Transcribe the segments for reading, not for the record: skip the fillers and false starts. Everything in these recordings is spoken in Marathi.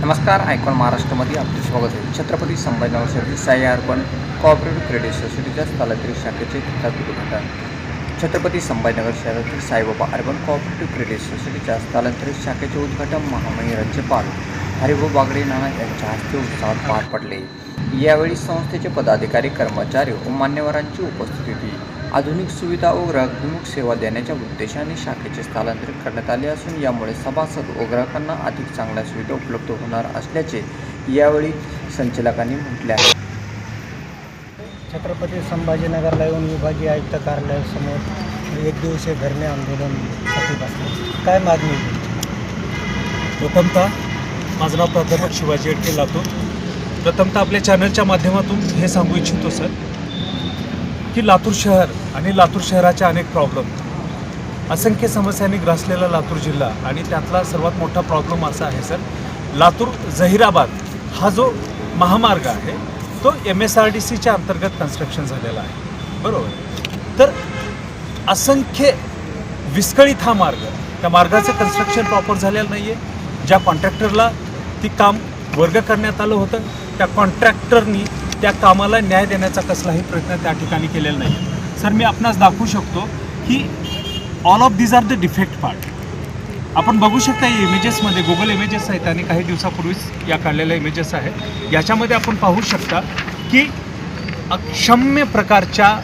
नमस्कार, आयकॉन महाराष्ट्रामध्ये आपले स्वागत आहे. छत्रपती संभाजीनगर शहरातील साई अर्बन कोऑपरेटिव्ह क्रेडिट सोसायटीच्या स्थलांतरित शाखेचे उद्घाटन. छत्रपती संभाजीनगर शहरातील साईबाबा अर्बन कोऑपरेटिव्ह क्रेडिट सोसायटीच्या स्थलांतरित शाखेचे उद्घाटन महामहिम राज्यपाल हरिभाऊ बागडे नाना यांच्या हस्ते उत्साहात पार पडले. यावेळी संस्थेचे पदाधिकारी, कर्मचारी व मान्यवरांची उपस्थिती होती. आधुनिक सुविधा व ग्राहकभिमुख सेवा देण्याच्या उद्देशाने शाखेचे स्थलांतरित करण्यात आले असून यामुळे सभासद व ग्राहकांना अधिक चांगल्या सुविधा उपलब्ध होणार असल्याचे यावेळी संचालकांनी म्हटले आहे. छत्रपती संभाजीनगरला येऊन विभागीय आयुक्त कार्यालयासमोर एक दिवसीय धरणे आंदोलनासाठी बसले. काय मागणी? प्रथमतः माझं नाव प्राध्यापक शिवाजी अडके, लातूर. प्रथमतः आपल्या चॅनलच्या माध्यमातून हे सांगू इच्छितो सर की लातूर शहर आणि लातूर शहराच्या अनेक प्रॉब्लेम, असंख्य समस्यांनी ग्रासलेला लातूर जिल्हा आणि त्यातला सर्वात मोठा प्रॉब्लेम असा आहे सर, लातूर जहिराबाद हा जो महामार्ग आहे तो MSRDCच्या अंतर्गत कन्स्ट्रक्शन झालेला आहे, बरोबर. तर असंख्य विस्कळीत हा मार्ग, त्या मार्गाचं कन्स्ट्रक्शन प्रॉपर झालेलं नाही आहे. ज्या कॉन्ट्रॅक्टरला ती काम वर्ग करण्यात आलं होतं त्या कॉन्ट्रॅक्टरनी त्या कामाला न्याय देण्याचा कसलाही प्रयत्न त्या ठिकाणी केलेला नाही. सर, मी आपणास दाखवू शकतो की all of these are the defect part. आपण बघू शकता या इमेजेसमध्ये, गुगल इमेजेस आहेत आणि काही दिवसापूर्वीच या काढलेल्या इमेजेस आहेत. याच्यामध्ये आपण पाहू शकता की अक्षम्य प्रकारच्या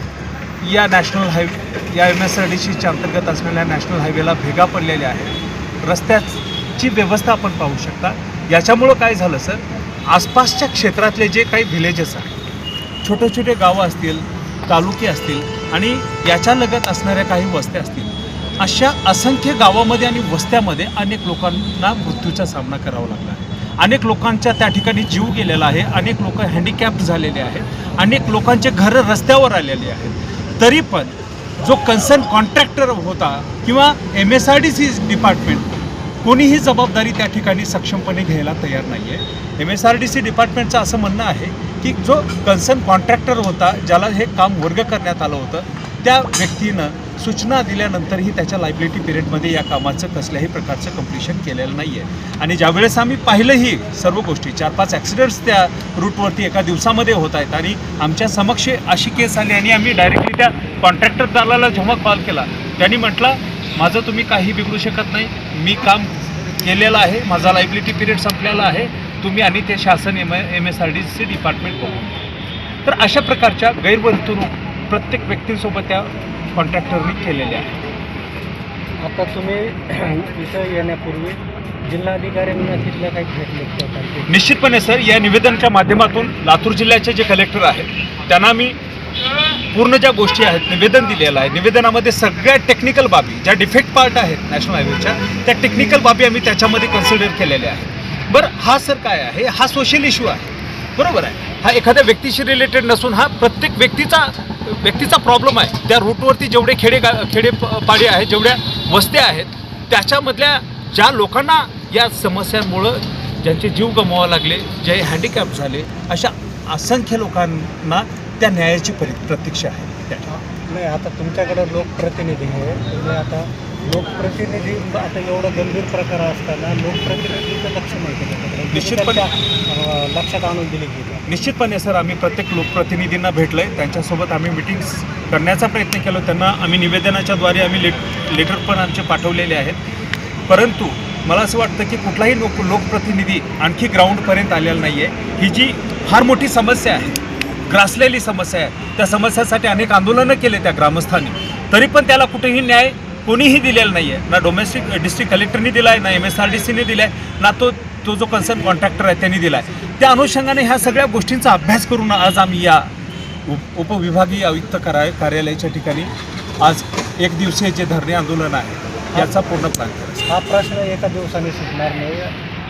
या नॅशनल हायवे, या MSRDCच्या अंतर्गत असलेल्या नॅशनल हायवेला भेगा पडलेल्या आहेत. रस्त्याची व्यवस्था आपण पाहू शकता. याच्यामुळं काय झालं सर, आसपासच्या क्षेत्रातले जे काही व्हिलेजेस आहेत, छोटे छोटे गावं असतील, तालुके असतील आणि याच्यालगत असणाऱ्या काही वस्त्या असतील, अशा असंख्य गावामध्ये आणि वस्त्यामध्ये अनेक लोकांना मृत्यूचा सामना करावा लागला आहे. अनेक लोकांच्या त्या ठिकाणी जीव गेलेला आहे. अनेक लोक हँडिकॅप्ड झालेले आहेत. अनेक लोकांचे घरं रस्त्यावर आलेले आहेत. तरी पण जो कन्सर्न कॉन्ट्रॅक्टर होता किंवा MSRDC डिपार्टमेंट, कोणीही जबाबदारी त्या ठिकाणी सक्षमपणे घ्यायला तयार नाही आहे. MSRDC डिपार्टमेंटचं असं म्हणणं आहे की जो कन्सर्न कॉन्ट्रॅक्टर होता, ज्याला हे काम वर्ग करण्यात आलं होतं, त्या व्यक्तीनं सूचना दिल्यानंतरही त्याच्या लायबिलिटी पिरियडमध्ये या कामाचं कसल्याही प्रकारचं कम्प्लिशन केलेलं नाही आहे. आणि ज्यावेळेस आम्ही पाहिलंही सर्व गोष्टी, 4-5 ॲक्सिडेंट्स त्या रूटवरती एका दिवसामध्ये होत आहेत आणि आमच्या समक्ष अशी केस आली आणि आम्ही डायरेक्टली त्या कॉन्ट्रॅक्टर दालाला जेव्हा कॉल केला, त्यांनी म्हटलं माझं तुम्ही काही बिघडू शकत नाही, मी काम केलेलं आहे, माझा लायबिलिटी पिरियड संपलेला आहे, तुम्ही आणि ते शासन MSRDC डिपार्टमेंट बघू. तर अशा प्रकारच्या गैरवर्तणूक प्रत्येक व्यक्तीसोबत त्या कॉन्ट्रॅक्टरनी केलेल्या आहे. आता तुम्ही इथं येण्यापूर्वी जिल्हाधिकाऱ्यांना तिथल्या काही भेटले? निश्चितपणे सर, या निवेदनाच्या माध्यमातून लातूर जिल्ह्याचे जे कलेक्टर आहेत त्यांना मी पूर्ण ज्या गोष्टी आहेत निवेदन दिलेलं आहे. निवेदनामध्ये सगळ्या टेक्निकल बाबी, ज्या डिफेक्ट पार्ट आहेत नॅशनल हायवेच्या, त्या टेक्निकल बाबी आम्ही त्याच्यामध्ये कन्सिडर केलेल्या आहेत. बरं, हा सर काय आहे, हा सोशल इश्यू आहे, बरोबर आहे. हा एखाद्या व्यक्तीशी रिलेटेड नसून हा प्रत्येक व्यक्तीचा प्रॉब्लेम आहे. त्या रूटवरती जेवढे खेडेपाडी आहेत, जेवढ्या वस्त्या आहेत, त्याच्यामधल्या ज्या लोकांना या समस्यांमुळं ज्यांचे जीव गमवावे लागले, जे हँडिकॅप झाले, अशा असंख्य लोकांना त्या न्यायाची प्रतीक्षा आहे. नाही, आता तुमच्याकडे लोकप्रतिनिधी आहे, तुम्ही आता लोकप्रतिनिधी, आता एवढं गंभीर प्रकार असताना लोकप्रतिनिधीचं लक्ष नाही केलं, निश्चितपणे लक्षात आणून दिली गेली. निश्चितपणे सर, आम्ही प्रत्येक लोकप्रतिनिधींना भेटलो आहे, त्यांच्यासोबत आम्ही मिटिंग्स करण्याचा प्रयत्न केला. त्यांना आम्ही निवेदनाच्याद्वारे आम्ही लेटर पण आमचे पाठवलेले आहेत. परंतु मला असं वाटतं की कुठलाही लोकप्रतिनिधी आणखी ग्राउंडपर्यंत आलेला नाही आहे. ही जी फार मोठी समस्या आहे, ग्रासलेली समस्या आहे, त्या समस्यासाठी अनेक आंदोलनं केले त्या ग्रामस्थांनी, तरी पण त्याला कुठेही न्याय कोणीही दिलेला नाही आहे. ना डिस्ट्रिक्ट कलेक्टरनी दिला आहे, ना MSRDCने दिला आहे, ना तो जो कन्सर्न कॉन्ट्रॅक्टर आहे त्यांनी दिला आहे. त्या अनुषंगाने ह्या सगळ्या गोष्टींचा अभ्यास करून आज आम्ही या उपविभागीय आयुक्त कार्यालयाच्या ठिकाणी आज एक दिवसीय जे धरणे आंदोलन आहे याचा पूर्ण प्लॅन करायचा. हा प्रश्न एका दिवसाने सुटणार नाही.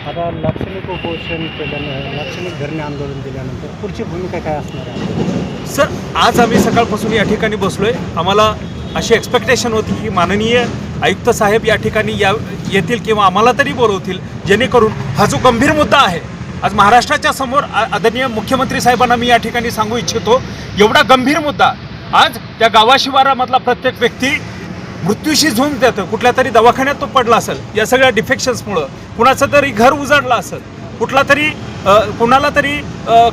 आता लाक्षणिक उपोषण केल्यानं, लाक्षणिक धरणे आंदोलन दिल्यानंतर पुढची भूमिका काय असणार आहे? सर, आज आम्ही सकाळपासून या ठिकाणी बसलो आहे. आम्हाला अशी एक्सपेक्टेशन होती की माननीय आयुक्त साहेब या ठिकाणी येतील किंवा आम्हाला तरी बोलवतील, जेणेकरून हा जो गंभीर मुद्दा आहे आज महाराष्ट्राच्या समोर आदरणीय मुख्यमंत्री साहेबांना मी या ठिकाणी सांगू इच्छितो, एवढा गंभीर मुद्दा आज त्या गावाशिवारामधला प्रत्येक व्यक्ती मृत्यूशी झुंज देतं, कुठल्या तरी दवाखान्यात तो पडला असेल या सगळ्या डिफेक्शन्समुळं, कुणाचं तरी घर उजाडलं असेल, कुठला तरी कोणाला तरी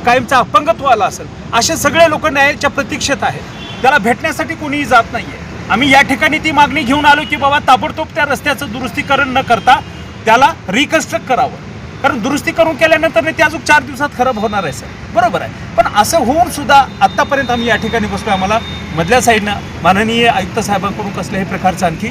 कायमचा अपंगत्व आला असेल, असे सगळे लोक न्यायाच्या प्रतीक्षेत आहेत. त्याला भेटण्यासाठी कोणीही जात नाही आहे. आम्ही या ठिकाणी ती मागणी घेऊन आलो की बाबा ताबडतोब त्या रस्त्याचं दुरुस्तीकरण न करता त्याला रिकन्स्ट्रक्ट करावं, कारण दुरुस्ती करून केल्यानंतर ते अजून 4 दिवसात खराब होणार आहे सर, बरोबर आहे. पण असं होऊन सुद्धा आत्तापर्यंत आम्ही या ठिकाणी बसलो, आम्हाला मधल्या साईडनं माननीय आयुक्त साहेबांकडून कसल्याही प्रकारचं आणखी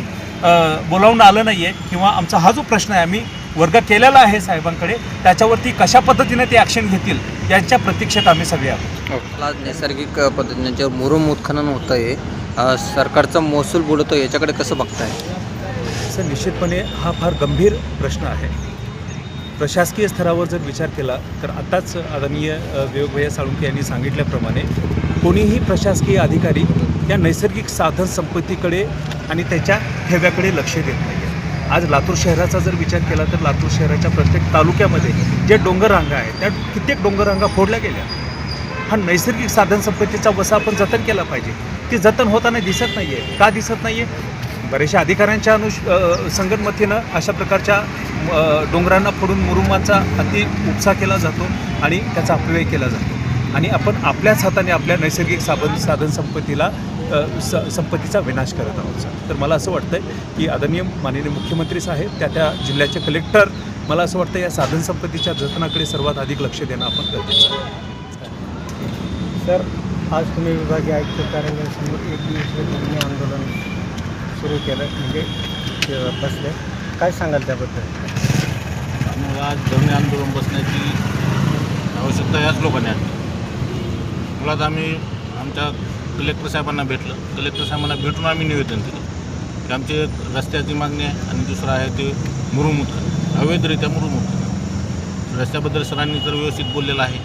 बोलावून आलं नाही आहे, किंवा आमचा हा जो प्रश्न आहे आम्ही वर्ग केलेला आहे साहेबांकडे, त्याच्यावरती कशा पद्धतीने ते ॲक्शन घेतील यांच्या प्रतीक्षेत आम्ही सगळे आहोत. मला नैसर्गिक पद्धतीने जे मुरुम उत्खनन होतं आहे, सरकारचा महसूल बुडतो, याच्याकडे कसं बघताय? सर, निश्चितपणे हा फार गंभीर प्रश्न आहे. प्रशासकीय स्तरावर जर विचार केला तर आताच आदरणीय विवेक भैया साळुंखे यांनी सांगितल्याप्रमाणे कोणीही प्रशासकीय अधिकारी या नैसर्गिक साधन संपत्तीकडे आणि त्याच्या ठेव्याकडे लक्ष देत नाही आहे. आज लातूर शहराचा जर विचार केला तर लातूर शहराच्या प्रत्येक तालुक्यामध्ये जे डोंगररांगा आहेत त्या कित्येक डोंगररांगा फोडल्या गेल्या. हा नैसर्गिक साधन संपत्तीचा वसा आपण जतन केला पाहिजे. ती जतन होताना दिसत नाही आहे. का दिसत नाही आहे? बऱ्याचशा अधिकाऱ्यांच्या संगनमतीनं अशा प्रकारच्या डोंगरांना फोडून मुरुमाचा अति उपसा केला जातो आणि त्याचा अपव्यय केला जातो, आणि आपण आपल्याच हाताने आपल्या नैसर्गिक साधन संपत्तीला संपत्तीचा विनाश करत आहोत सर. तर मला असं वाटतं की आदरणीय माननीय मुख्यमंत्री साहेब, त्या जिल्ह्याचे कलेक्टर, मला असं वाटतं या साधन संपत्तीच्या जतनाकडे सर्वात अधिक लक्ष देणं आपण गरजेचं आहे. सर, आज तुम्ही विभागीय आयुक्त कार्यालयासमोर एक दिवसीय धरणे आंदोलन सुरू केलं, म्हणजे बसले, काय सांगाल त्याबद्दल? आम्हाला आज धरणे आंदोलन बसण्याची आवश्यकता याच लोकांनी आहे. मुळात आम्ही आमच्या कलेक्टर साहेबांना भेटलं. कलेक्टर साहेबांना भेटून आम्ही निवेदन दिलं की आमची रस्त्याची मागणी आहे, आणि दुसरं आहे ते मुरुम उत्खनन, अवैधरित्या मुरुम उत्खनन. रस्त्याबद्दल सरांनी तर व्यवस्थित बोललेलं आहे.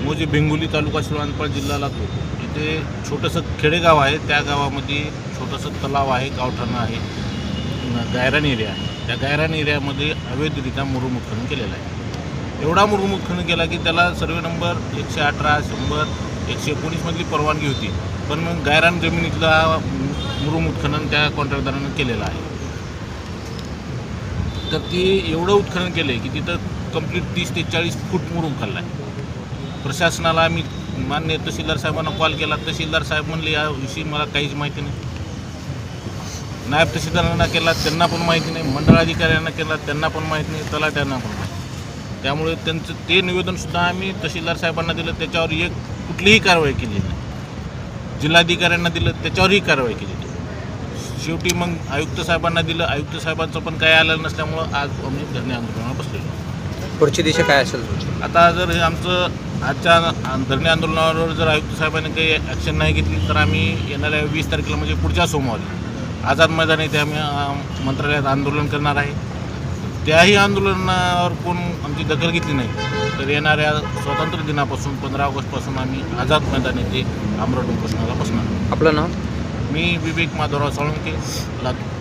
मोजे बेंगोली तालुका शिवानपाळ जिल्हा लातूर, इथे छोटंसं खेडेगाव आहे. त्या गावामध्ये छोटंसं तलाव आहे, गावठाणं आहे, गायरान एरिया आहे. त्या गायरान एरियामध्ये अवैधरित्या मुरुम उत्खनन केलेलं आहे. एवढा मुरुम उत्खनन केला की त्याला सर्वे नंबर 118, 100, 119मधली परवानगी होती, पण मग गायरान जमिनीतला मुरुम उत्खनन त्या कॉन्ट्रॅक्टदारानं केलेलं आहे. तर ती एवढं उत्खनन केलं आहे की तिथं कंप्लीट 30 ते 40 फूट मुरुम खाल्ला आहे. प्रशासनाला आम्ही मान्य तहसीलदार साहेबांना कॉल केला. तहसीलदार साहेब म्हणले याविषयी मला काहीच माहिती नाही. नायब तहसीलदारांना केला, त्यांना पण माहिती नाही. मंडळ अधिकाऱ्यांना केला, त्यांना पण माहीत नाही. तलाट्यांना पण माहिती. त्यामुळे त्यांचं ते निवेदनसुद्धा आम्ही तहसीलदार साहेबांना दिलं, त्याच्यावर कुठलीही कारवाई केली नाही. जिल्हाधिकाऱ्यांना दिलं, त्याच्यावरही कारवाई केली नाही. शेवटी मग आयुक्त साहेबांना दिलं. आयुक्त साहेबांचं पण काही आलं नसल्यामुळं आज आम्ही धरणे आंदोलनाला बसलेलो. पुढची दिशा काय असेल? आता जर हे आमचं आजच्या धरणे आंदोलनावर जर आयुक्त साहेबांनी काही ॲक्शन नाही घेतली तर आम्ही येणाऱ्या 20 तारखेला, म्हणजे पुढच्या सोमवारी आझाद मैदान येथे आम्ही मंत्रालयात आंदोलन करणार आहे. त्याही आंदोलनावर कोण आमची दखल घेतली नाही तर येणाऱ्या स्वातंत्र्य दिनापासून 15 ऑगस्टपासून आम्ही आझाद मैदान येथे आमरण उपोषणाला बसणार. आपलं नाव? मी विवेक माधवराव साळुंखे, लातूर.